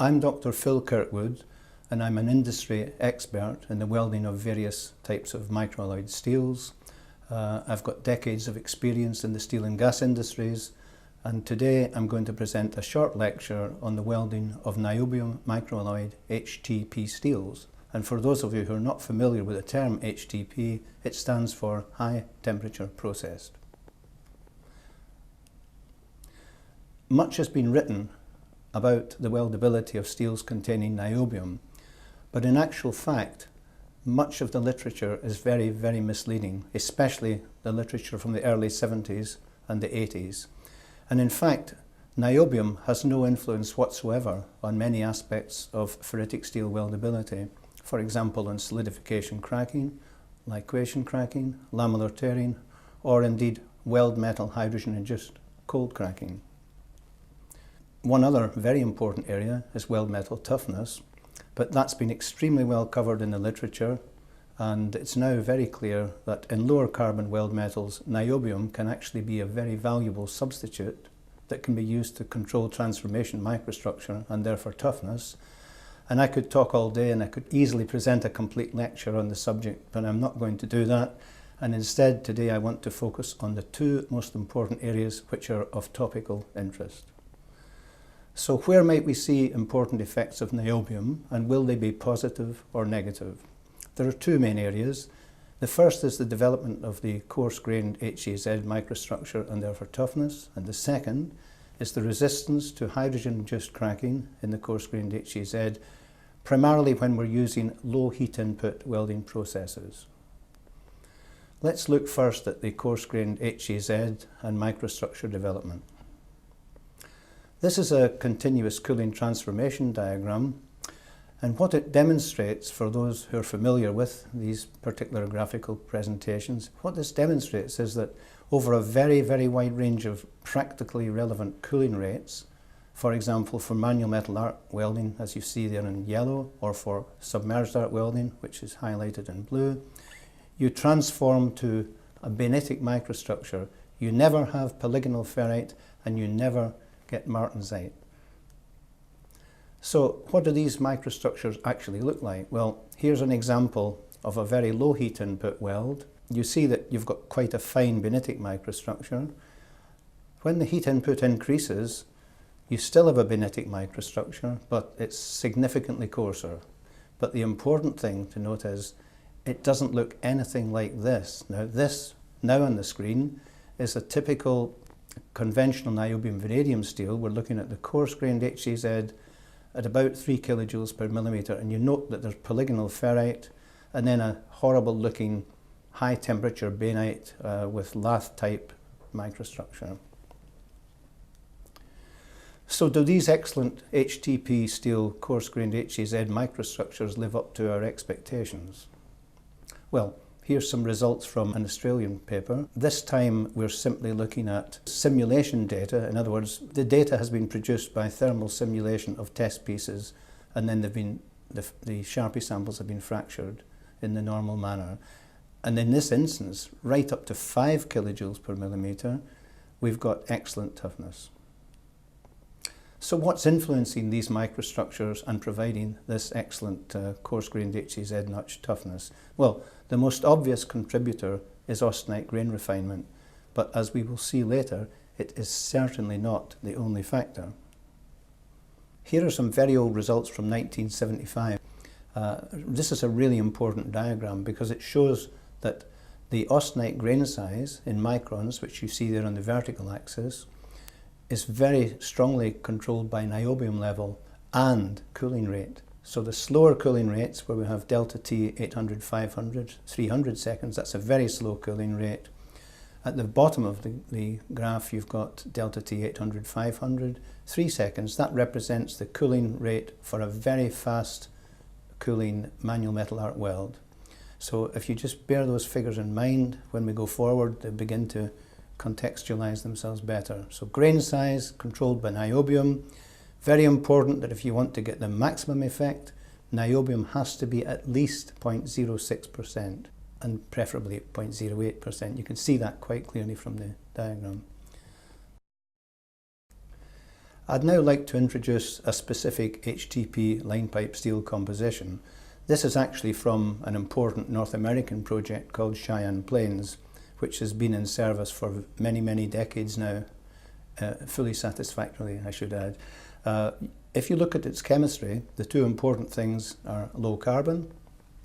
I'm Dr. Phil Kirkwood, and I'm an industry expert in the welding of various types of microalloyed steels. I've got decades of experience in the steel and gas industries, and today I'm going to present a short lecture on the welding of niobium microalloyed HTP steels. And for those of you who are not familiar with the term HTP, it stands for high temperature processed. Much has been written about the weldability of steels containing niobium, but in actual fact much of the literature is very misleading, especially the literature from the early 70s and the 80s. And in fact niobium has no influence whatsoever on many aspects of ferritic steel weldability, for example on solidification cracking, liquation cracking, lamellar tearing, or indeed weld metal hydrogen induced cold cracking. One other very important area is weld metal toughness, but that's been extremely well covered in the literature, and it's now very clear that in lower carbon weld metals, niobium can actually be a very valuable substitute that can be used to control transformation microstructure and therefore toughness. And I could talk all day and I could easily present a complete lecture on the subject, but I'm not going to do that. And instead today I want to focus on the two most important areas which are of topical interest. So where might we see important effects of niobium, and will they be positive or negative? There are two main areas. The first is the development of the coarse-grained HAZ microstructure and therefore toughness, and the second is the resistance to hydrogen-induced cracking in the coarse-grained HAZ, primarily when we're using low heat input welding processes. Let's look first at the coarse-grained HAZ and microstructure development. This is a continuous cooling transformation diagram, and what it demonstrates, for those who are familiar with these particular graphical presentations, what this demonstrates is that over a very wide range of practically relevant cooling rates, for example for manual metal arc welding as you see there in yellow, or for submerged arc welding which is highlighted in blue, you transform to a bainitic microstructure. You never have polygonal ferrite and you never get martensite. So what do these microstructures actually look like? Well, here's an example of a very low heat input weld. You see that you've got quite a fine bainitic microstructure. When the heat input increases, you still have a bainitic microstructure, but it's significantly coarser. But the important thing to note is it doesn't look anything like this. Now this, now on the screen, is a typical conventional niobium vanadium steel. We're looking at the coarse-grained HAZ at about 3 kilojoules per millimeter, and you note that there's polygonal ferrite and then a horrible looking high temperature bainite with lath type microstructure. So do these excellent HTP steel coarse-grained HAZ microstructures live up to our expectations? Well, here's some results from an Australian paper. This time we're simply looking at simulation data. In other words, the data has been produced by thermal simulation of test pieces, and then the Sharpie samples have been fractured in the normal manner. And in this instance, right up to 5 kilojoules per millimeter, we've got excellent toughness. So what's influencing these microstructures and providing this excellent coarse-grained HAZ notch toughness? Well, the most obvious contributor is austenite grain refinement, but as we will see later, it is certainly not the only factor. Here are some very old results from 1975. This is a really important diagram because it shows that the austenite grain size in microns, which you see there on the vertical axis, is very strongly controlled by niobium level and cooling rate. So the slower cooling rates, where we have delta T 800, 500, 300 seconds, that's a very slow cooling rate. At the bottom of the graph you've got delta T 800, 500, 3 seconds. That represents the cooling rate for a very fast cooling manual metal arc weld. So if you just bear those figures in mind when we go forward, they begin to contextualize themselves better. So grain size controlled by niobium. Very important that if you want to get the maximum effect, niobium has to be at least 0.06% and preferably 0.08%. You can see that quite clearly from the diagram. I'd now like to introduce a specific HTP line pipe steel composition. This is actually from an important North American project called Cheyenne Plains, which has been in service for many, many decades now, fully satisfactorily, I should add. If you look at its chemistry, the two important things are low carbon,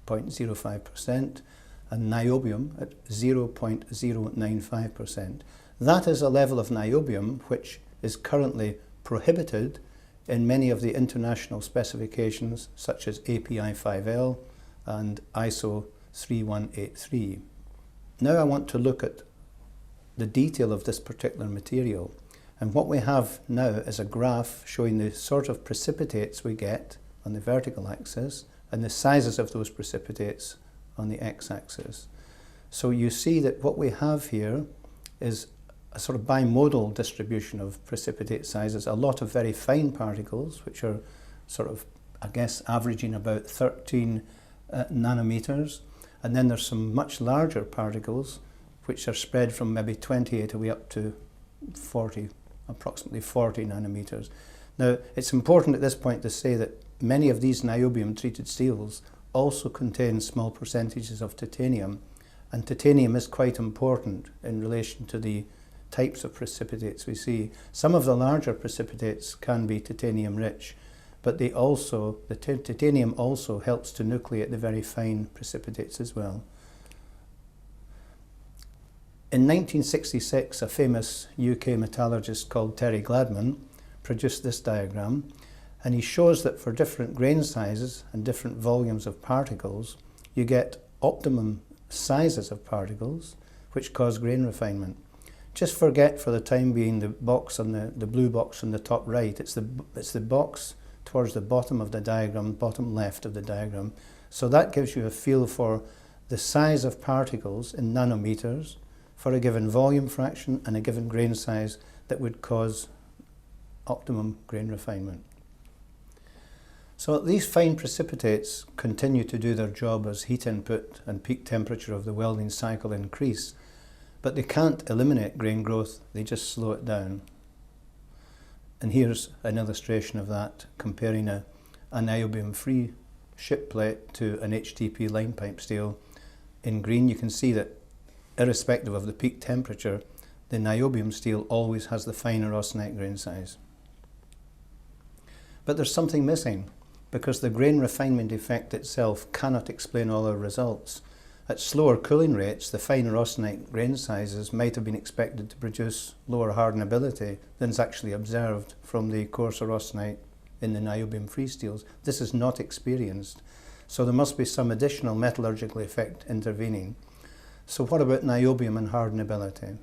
0.05%, and niobium at 0.095%. That is a level of niobium which is currently prohibited in many of the international specifications such as API 5L and ISO 3183. Now I want to look at the detail of this particular material, and what we have now is a graph showing the sort of precipitates we get on the vertical axis and the sizes of those precipitates on the x-axis. So you see that what we have here is a sort of bimodal distribution of precipitate sizes, a lot of very fine particles which are sort of, I guess, averaging about 13 nanometers, and then there's some much larger particles which are spread from maybe 28 away up to 40, approximately 40 nanometers. Now, it's important at this point to say that many of these niobium treated steels also contain small percentages of titanium, and titanium is quite important in relation to the types of precipitates we see. Some of the larger precipitates can be titanium rich, but the titanium also helps to nucleate the very fine precipitates as well. In 1966, a famous UK metallurgist called Terry Gladman produced this diagram, and he shows that for different grain sizes and different volumes of particles, you get optimum sizes of particles which cause grain refinement. Just forget for the time being the box on the blue box on the top right. It's the box towards the bottom of the diagram, bottom left of the diagram. So that gives you a feel for the size of particles in nanometers for a given volume fraction and a given grain size that would cause optimum grain refinement. So these fine precipitates continue to do their job as heat input and peak temperature of the welding cycle increase, but they can't eliminate grain growth, they just slow it down. And here's an illustration of that, comparing a niobium-free ship plate to an HTP line pipe steel. In green you can see that irrespective of the peak temperature, the niobium steel always has the finer austenite grain size. But there's something missing, because the grain refinement effect itself cannot explain all our results. At slower cooling rates, the finer austenite grain sizes might have been expected to produce lower hardenability than is actually observed from the coarser austenite in the niobium-free steels. This is not experienced, so there must be some additional metallurgical effect intervening. So what about niobium and hardenability?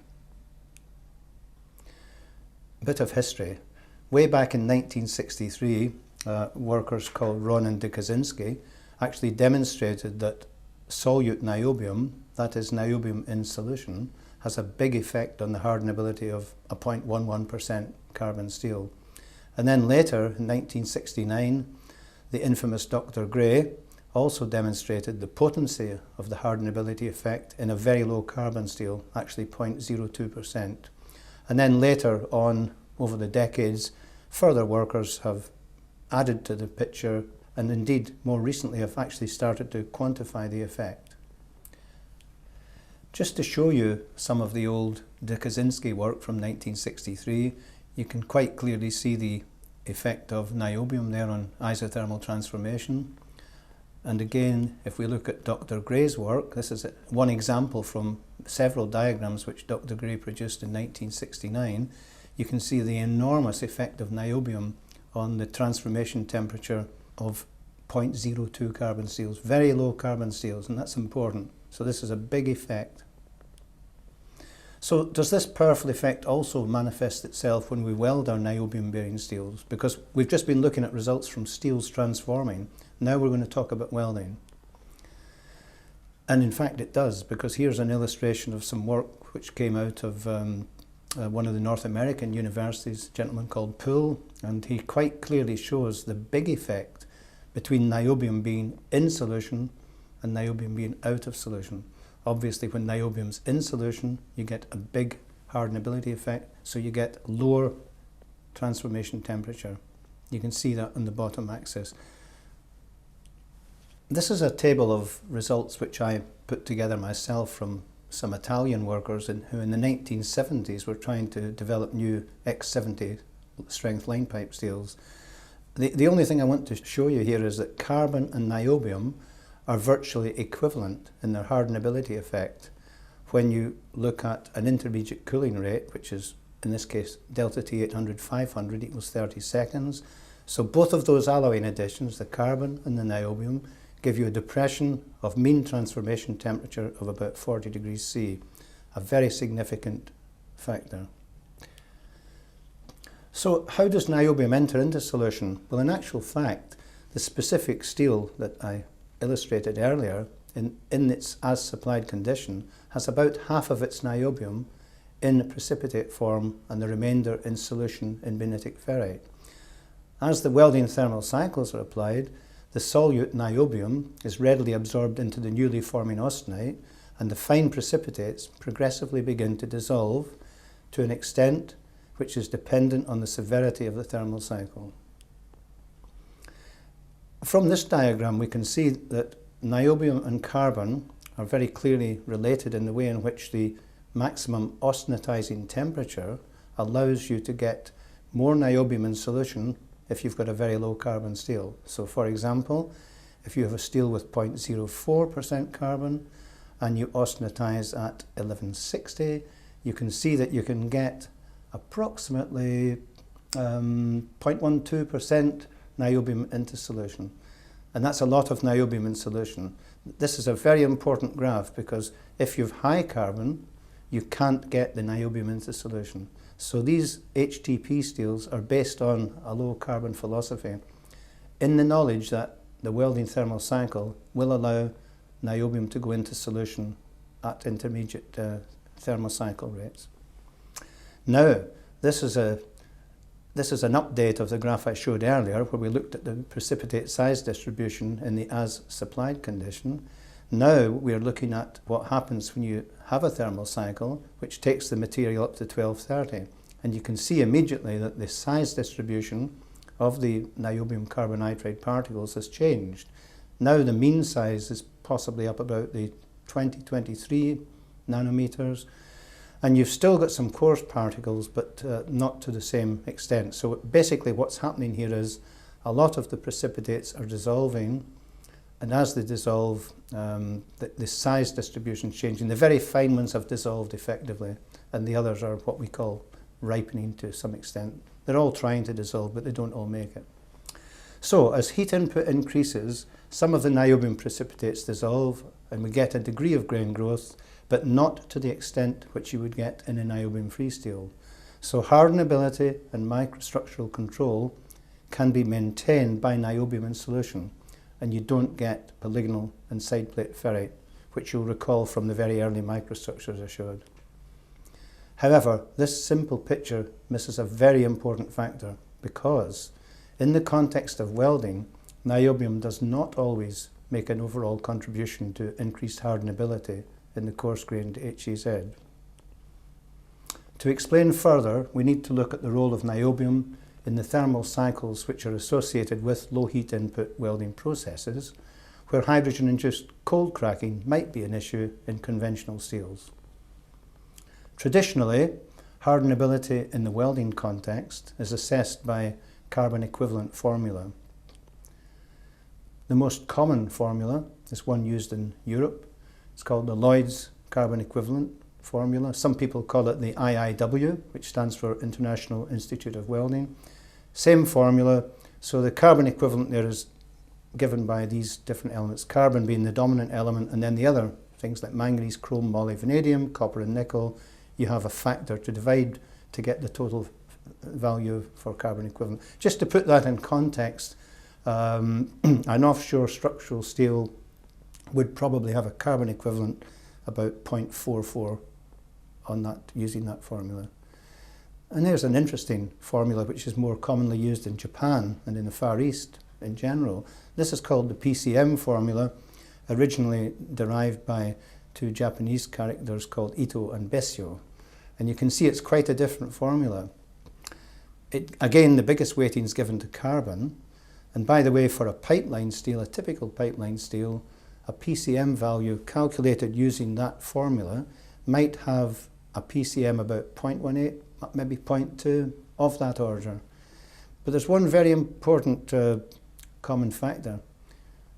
A bit of history. Way back in 1963, workers called Ron and Kaczynski actually demonstrated that solute niobium, that is niobium in solution, has a big effect on the hardenability of a 0.11% carbon steel. And then later, in 1969, the infamous Dr. Gray also demonstrated the potency of the hardenability effect in a very low carbon steel, actually 0.02%. And then later on, over the decades, further workers have added to the picture, and indeed more recently have actually started to quantify the effect. Just to show you some of the old Kaczynski work from 1963, you can quite clearly see the effect of niobium there on isothermal transformation. And again, if we look at Dr. Gray's work, this is one example from several diagrams which Dr. Gray produced in 1969, you can see the enormous effect of niobium on the transformation temperature of 0.02 carbon steels, very low carbon steels, and that's important. So this is a big effect. So does this powerful effect also manifest itself when we weld our niobium bearing steels? Because we've just been looking at results from steels transforming. Now we're going to talk about welding. And in fact it does, because here's an illustration of some work which came out of one of the North American universities, a gentleman called Poole, and he quite clearly shows the big effect between niobium being in solution and niobium being out of solution. Obviously when niobium's in solution you get a big hardenability effect, so you get lower transformation temperature. You can see that on the bottom axis. This is a table of results which I put together myself from some Italian workers who in the 1970s were trying to develop new X70 strength line pipe steels. The only thing I want to show you here is that carbon and niobium are virtually equivalent in their hardenability effect when you look at an intermediate cooling rate, which is in this case delta T 800 500 equals 30 seconds. So both of those alloying additions, the carbon and the niobium, give you a depression of mean transformation temperature of about 40 degrees C, a very significant factor. So how does niobium enter into solution? Well, in actual fact, the specific steel that I illustrated earlier in its as supplied condition has about half of its niobium in precipitate form and the remainder in solution in benitic ferrite. As the welding thermal cycles are applied, the solute niobium is readily absorbed into the newly forming austenite, and the fine precipitates progressively begin to dissolve to an extent which is dependent on the severity of the thermal cycle. From this diagram we can see that niobium and carbon are very clearly related in the way in which the maximum austenitizing temperature allows you to get more niobium in solution if you've got a very low carbon steel. So for example, if you have a steel with 0.04% carbon and you austenitize at 1160, you can see that you can get approximately 0.12% niobium into solution. And that's a lot of niobium in solution. This is a very important graph because if you have high carbon, you can't get the niobium into solution. So these HTP steels are based on a low carbon philosophy in the knowledge that the welding thermal cycle will allow niobium to go into solution at intermediate thermal cycle rates. Now, this is an update of the graph I showed earlier where we looked at the precipitate size distribution in the as supplied condition. Now we are looking at what happens when you have a thermal cycle which takes the material up to 1230, and you can see immediately that the size distribution of the niobium carbonitride particles has changed. Now the mean size is possibly up about the 20-23 nanometers, and you've still got some coarse particles but not to the same extent. So basically what's happening here is a lot of the precipitates are dissolving, and as they dissolve, the size distribution is changing. The very fine ones have dissolved effectively, and the others are what we call ripening to some extent. They're all trying to dissolve, but they don't all make it. So as heat input increases, some of the niobium precipitates dissolve, and we get a degree of grain growth, but not to the extent which you would get in a niobium-free steel. So hardenability and microstructural control can be maintained by niobium in solution, and you don't get polygonal and side plate ferrite, which you'll recall from the very early microstructures I showed. However, this simple picture misses a very important factor because in the context of welding, niobium does not always make an overall contribution to increased hardenability in the coarse-grained HEZ. To explain further, we need to look at the role of niobium in the thermal cycles which are associated with low heat input welding processes, where hydrogen-induced cold cracking might be an issue in conventional steels. Traditionally, hardenability in the welding context is assessed by carbon equivalent formula. The most common formula is one used in Europe. It's called the Lloyd's carbon equivalent formula. Some people call it the IIW, which stands for International Institute of Welding. Same formula, so the carbon equivalent there is given by these different elements, carbon being the dominant element, and then the other things like manganese, chrome, moly, vanadium, copper and nickel. You have a factor to divide to get the total value for carbon equivalent. Just to put that in context, an offshore structural steel would probably have a carbon equivalent about 0.44 on that, using that formula. And there's an interesting formula which is more commonly used in Japan and in the Far East in general. This is called the PCM formula, originally derived by two Japanese characters called Ito and Bessio. And you can see it's quite a different formula. Again, the biggest weighting is given to carbon. And by the way, for a pipeline steel, a typical pipeline steel, a PCM value calculated using that formula might have a PCM about 0.18, maybe 0.2, of that order. But there's one very important common factor: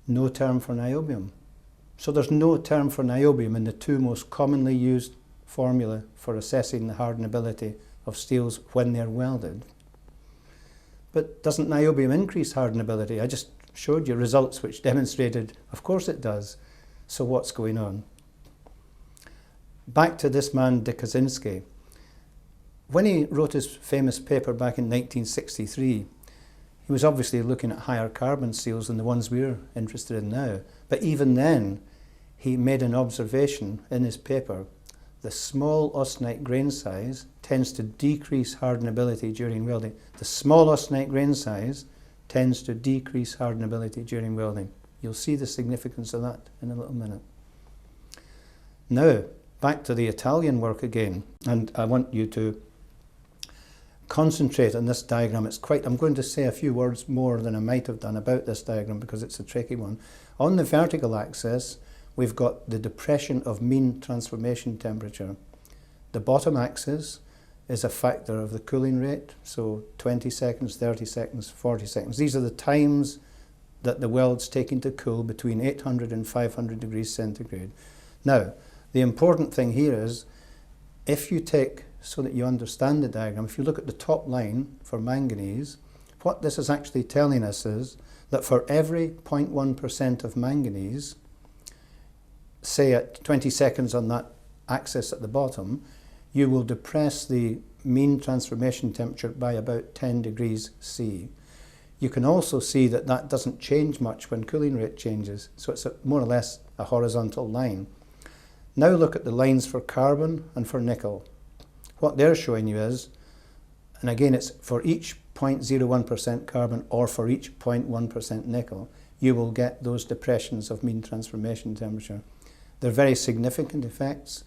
no term for niobium. So there's no term for niobium in the two most commonly used formula for assessing the hardenability of steels when they're welded. But doesn't niobium increase hardenability? I just showed you results which demonstrated, of course it does. So what's going on? Back to this man, Kaczynski. When he wrote his famous paper back in 1963, he was obviously looking at higher carbon steels than the ones we're interested in now. But even then, he made an observation in his paper: the small austenite grain size tends to decrease hardenability during welding. The small austenite grain size tends to decrease hardenability during welding. You'll see the significance of that in a little minute. Now, back to the Italian work again, and I want you to concentrate on this diagram. I'm going to say a few words more than I might have done about this diagram because it's a tricky one. On the vertical axis, we've got the depression of mean transformation temperature. The bottom axis is a factor of the cooling rate, so 20 seconds, 30 seconds, 40 seconds. These are the times that the weld's taking to cool between 800 and 500 degrees centigrade. Now, the important thing here is, if you take, so that you understand the diagram, if you look at the top line for manganese, what this is actually telling us is that for every 0.1% of manganese, say at 20 seconds on that axis at the bottom, you will depress the mean transformation temperature by about 10 degrees C. You can also see that that doesn't change much when cooling rate changes, so it's more or less a horizontal line. Now look at the lines for carbon and for nickel. What they're showing you is, and again it's for each 0.01% carbon or for each 0.1% nickel, you will get those depressions of mean transformation temperature. They're very significant effects,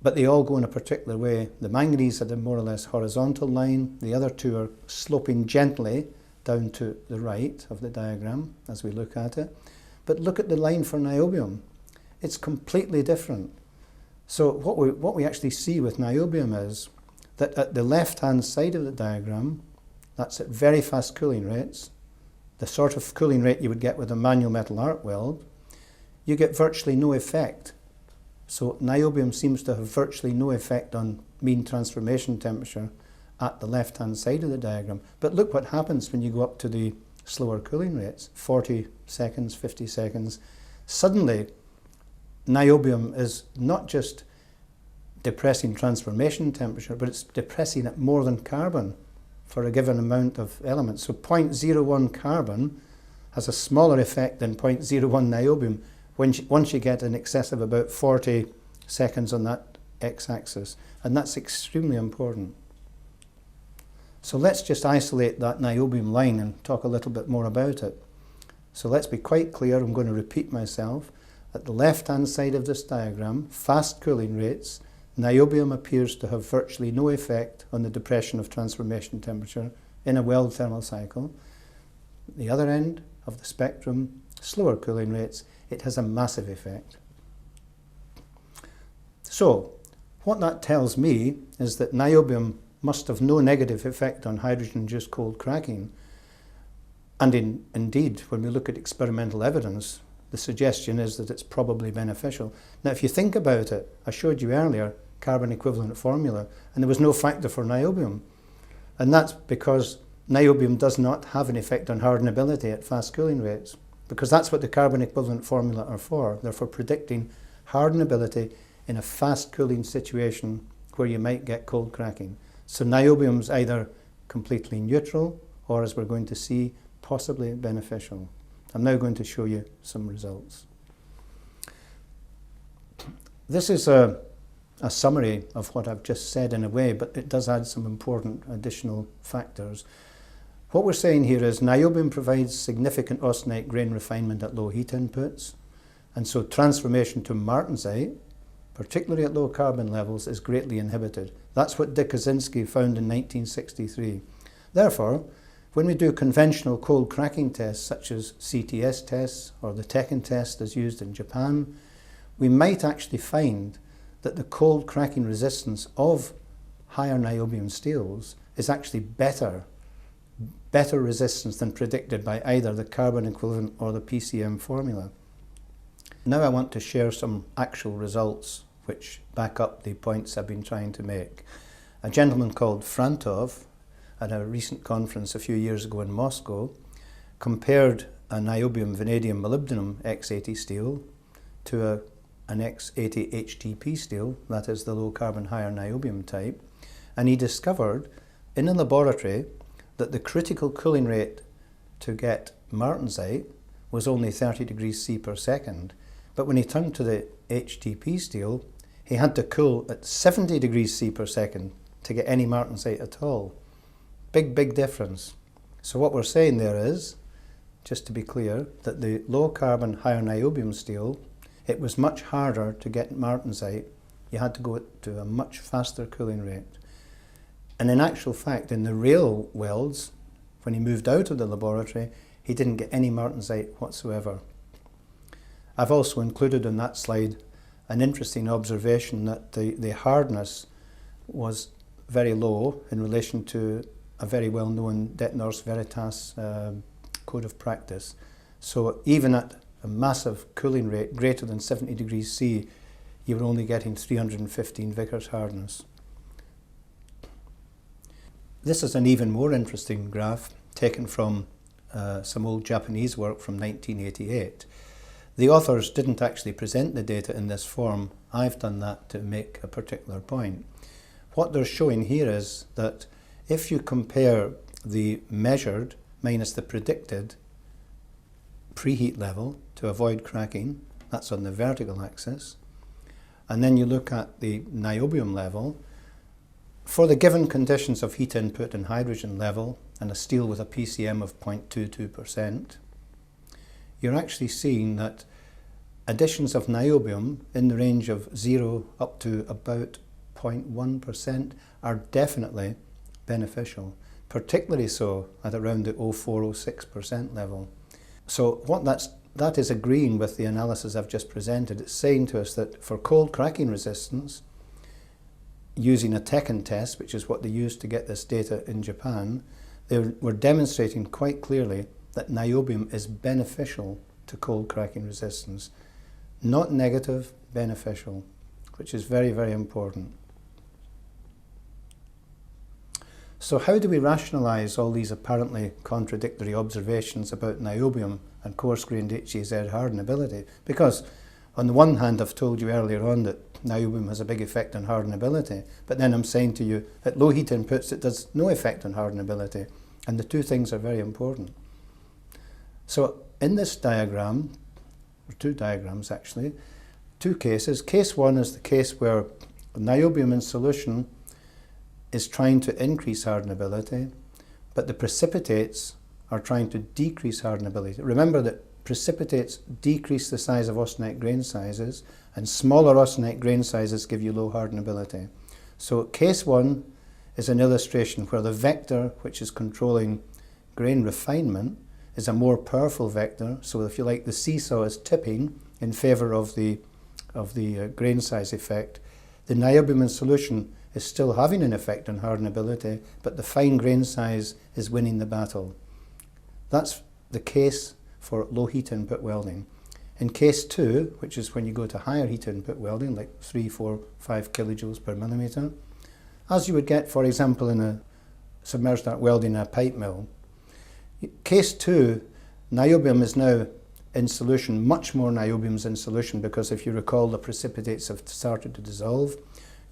but they all go in a particular way. The manganese had a more or less horizontal line. The other two are sloping gently down to the right of the diagram as we look at it. But look at the line for niobium. It's completely different. So what we actually see with niobium is that at the left-hand side of the diagram, that's at very fast cooling rates, the sort of cooling rate you would get with a manual metal arc weld, you get virtually no effect. So niobium seems to have virtually no effect on mean transformation temperature at the left-hand side of the diagram. But look what happens when you go up to the slower cooling rates, 40 seconds, 50 seconds. Suddenly, niobium is not just depressing transformation temperature, but it's depressing it more than carbon for a given amount of elements. So 0.01 carbon has a smaller effect than 0.01 niobium once you get in excess of about 40 seconds on that x-axis, and that's extremely important. So let's just isolate that niobium line and talk a little bit more about it. So let's be quite clear, I'm going to repeat myself. At the left-hand side of this diagram, fast cooling rates, niobium appears to have virtually no effect on the depression of transformation temperature in a weld thermal cycle. At the other end of the spectrum, slower cooling rates, it has a massive effect. So, what that tells me is that niobium must have no negative effect on hydrogen-induced cold cracking. And indeed, when we look at experimental evidence, the suggestion is that it's probably beneficial. Now, if you think about it, I showed you earlier carbon equivalent formula, and there was no factor for niobium. And that's because niobium does not have an effect on hardenability at fast cooling rates, because that's what the carbon equivalent formula are for. They're for predicting hardenability in a fast cooling situation where you might get cold cracking. So niobium's either completely neutral or, as we're going to see, possibly beneficial. I'm now going to show you some results. This is a summary of what I've just said in a way, but it does add some important additional factors. What we're saying here is niobium provides significant austenite grain refinement at low heat inputs, and so transformation to martensite particularly at low carbon levels, is greatly inhibited. That's what Kaczynski found in 1963. Therefore, when we do conventional cold cracking tests such as CTS tests or the Tekken test as used in Japan, we might actually find that the cold cracking resistance of higher niobium steels is actually better resistance than predicted by either the carbon equivalent or the PCM formula. Now I want to share some actual results which back up the points I've been trying to make. A gentleman called Frantov, at a recent conference a few years ago in Moscow, compared a niobium vanadium molybdenum X80 steel to an X80 HTP steel, that is the low carbon higher niobium type, and he discovered in a laboratory that the critical cooling rate to get martensite was only 30 degrees C per second. But when he turned to the HTP steel, he had to cool at 70 degrees C per second to get any martensite at all. Big difference. So what we're saying there is, just to be clear, that the low carbon higher niobium steel, it was much harder to get martensite. You had to go to a much faster cooling rate. And in actual fact, in the real welds, when he moved out of the laboratory, he didn't get any martensite whatsoever. I've also included on that slide an interesting observation that the hardness was very low in relation to a very well-known Det Nors Veritas code of practice. So even at a massive cooling rate greater than 70 degrees C, you were only getting 315 Vickers hardness. This is an even more interesting graph taken from some old Japanese work from 1988. The authors didn't actually present the data in this form. I've done that to make a particular point. What they're showing here is that if you compare the measured minus the predicted preheat level to avoid cracking, that's on the vertical axis, and then you look at the niobium level, for the given conditions of heat input and hydrogen level and a steel with a PCM of 0.22%, you're actually seeing that additions of niobium in the range of 0 up to about 0.1% are definitely beneficial, particularly so at around the 0.4–0.6% level. So what that is agreeing with the analysis I've just presented. It's saying to us that for cold cracking resistance, using a Tekken test, which is what they used to get this data in Japan, they were demonstrating quite clearly that niobium is beneficial to cold cracking resistance. Not negative, beneficial, which is very important. So how do we rationalise all these apparently contradictory observations about niobium and coarse-grained HAZ hardenability? Because on the one hand, I've told you earlier on that niobium has a big effect on hardenability, but then I'm saying to you at low heat inputs it does no effect on hardenability, and the two things are very important. So in this diagram, or two diagrams actually, two cases. Case one is the case where niobium in solution is trying to increase hardenability, but the precipitates are trying to decrease hardenability. Remember that precipitates decrease the size of austenite grain sizes, and smaller austenite grain sizes give you low hardenability. So case one is an illustration where the vector which is controlling grain refinement is a more powerful vector. So if you like, the seesaw is tipping in favour of the grain size effect. The niobium in solution is still having an effect on hardenability, but the fine grain size is winning the battle. That's the case for low heat input welding. In case two, which is when you go to higher heat input welding, like 3, 4, 5 kilojoules per millimetre, as you would get, for example, in a submerged arc welding in a pipe mill. Case two, niobium is now in solution, much more niobium is in solution, because if you recall, the precipitates have started to dissolve.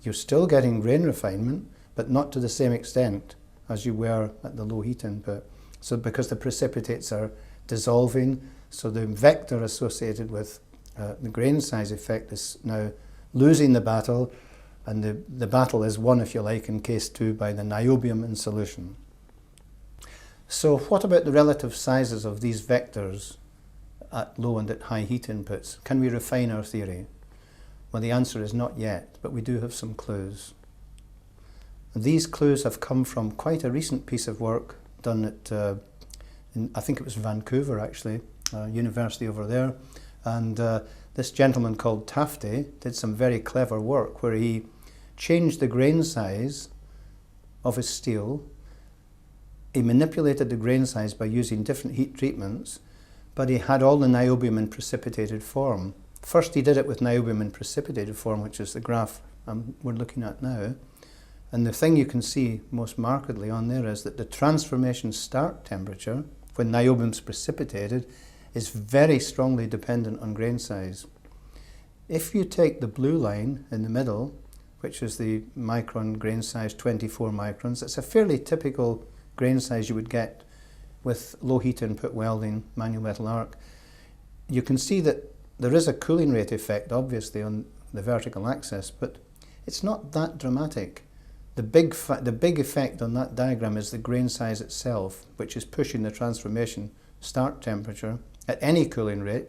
You're still getting grain refinement, but not to the same extent as you were at the low heat input. So because the precipitates are dissolving, so the vector associated with the grain size effect is now losing the battle, and the battle is won, if you like, in case two by the niobium in solution. So what about the relative sizes of these vectors at low and at high heat inputs? Can we refine our theory? Well, the answer is not yet, but we do have some clues. And these clues have come from quite a recent piece of work done at, I think it was Vancouver actually, university over there. And this gentleman called Tafte did some very clever work where he changed the grain size of his steel. He manipulated the grain size by using different heat treatments, but he had all the niobium in precipitated form. First he did it with niobium in precipitated form, which is the graph we're looking at now. And the thing you can see most markedly on there is that the transformation start temperature, when niobium's precipitated, is very strongly dependent on grain size. If you take the blue line in the middle, which is the micron grain size, 24 microns, it's a fairly typical grain size you would get with low heat input welding, manual metal arc. You can see that there is a cooling rate effect obviously on the vertical axis, but it's not that dramatic. The big effect on that diagram is the grain size itself, which is pushing the transformation start temperature at any cooling rate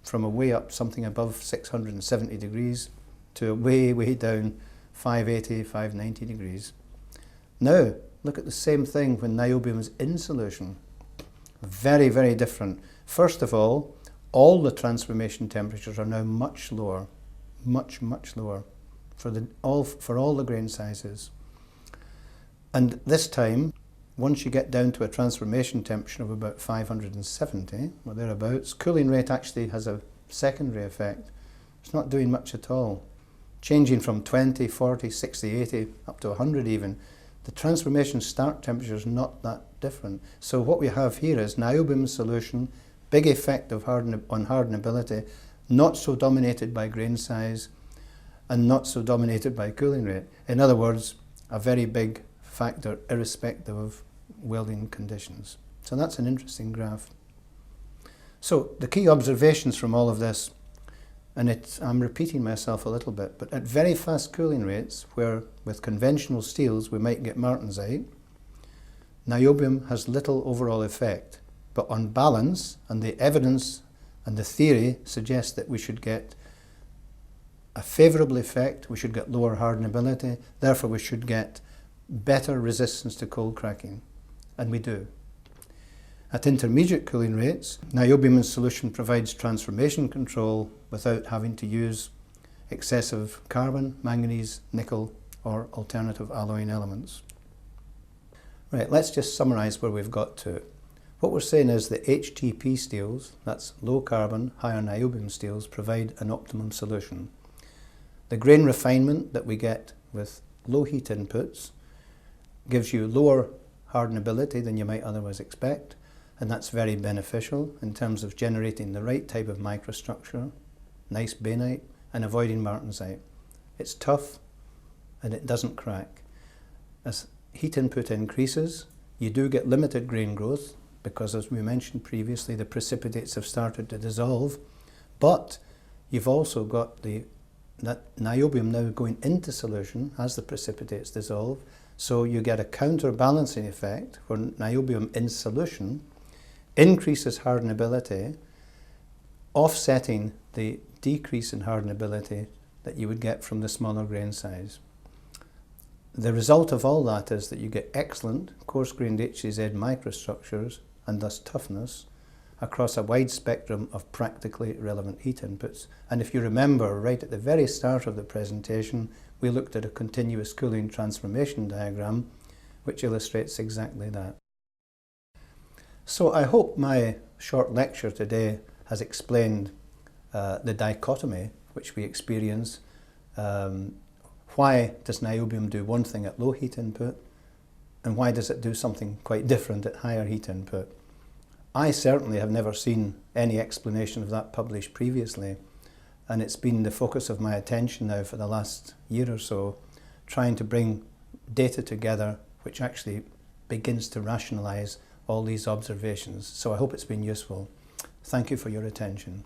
from a way up something above 670 degrees to a way down 580, 590 degrees. Now, look at the same thing when niobium is in solution. Very, very different. First of all the transformation temperatures are now much lower, much lower for all the grain sizes. And this time, once you get down to a transformation temperature of about 570 or thereabouts, cooling rate actually has a secondary effect. It's not doing much at all. Changing from 20, 40, 60, 80 up to 100 even, the transformation start temperature is not that different. So what we have here is niobium solution, big effect of on hardenability, not so dominated by grain size and not so dominated by cooling rate. In other words, a very big factor irrespective of welding conditions. So that's an interesting graph. So the key observations from all of this, and I'm repeating myself a little bit, but at very fast cooling rates, where with conventional steels we might get martensite, niobium has little overall effect. But on balance, and the evidence and the theory suggests that we should get a favourable effect, we should get lower hardenability, therefore we should get better resistance to cold cracking, and we do. At intermediate cooling rates, niobium in solution provides transformation control without having to use excessive carbon, manganese, nickel or alternative alloying elements. Right, let's just summarise where we've got to. What we're saying is that HTP steels, that's low carbon, higher niobium steels, provide an optimum solution. The grain refinement that we get with low heat inputs gives you lower hardenability than you might otherwise expect, and that's very beneficial in terms of generating the right type of microstructure, nice bainite, and avoiding martensite. It's tough and it doesn't crack. As heat input increases, you do get limited grain growth because, as we mentioned previously, the precipitates have started to dissolve, but you've also got that niobium now going into solution as the precipitates dissolve, so you get a counterbalancing effect where niobium in solution increases hardenability, offsetting the decrease in hardenability that you would get from the smaller grain size. The result of all that is that you get excellent coarse-grained HCZ microstructures and thus toughness across a wide spectrum of practically relevant heat inputs. And if you remember, right at the very start of the presentation, we looked at a continuous cooling transformation diagram which illustrates exactly that. So I hope my short lecture today has explained the dichotomy which we experience. Why does niobium do one thing at low heat input, and why does it do something quite different at higher heat input? I certainly have never seen any explanation of that published previously, and it's been the focus of my attention now for the last year or so, trying to bring data together which actually begins to rationalise all these observations. So I hope it's been useful. Thank you for your attention.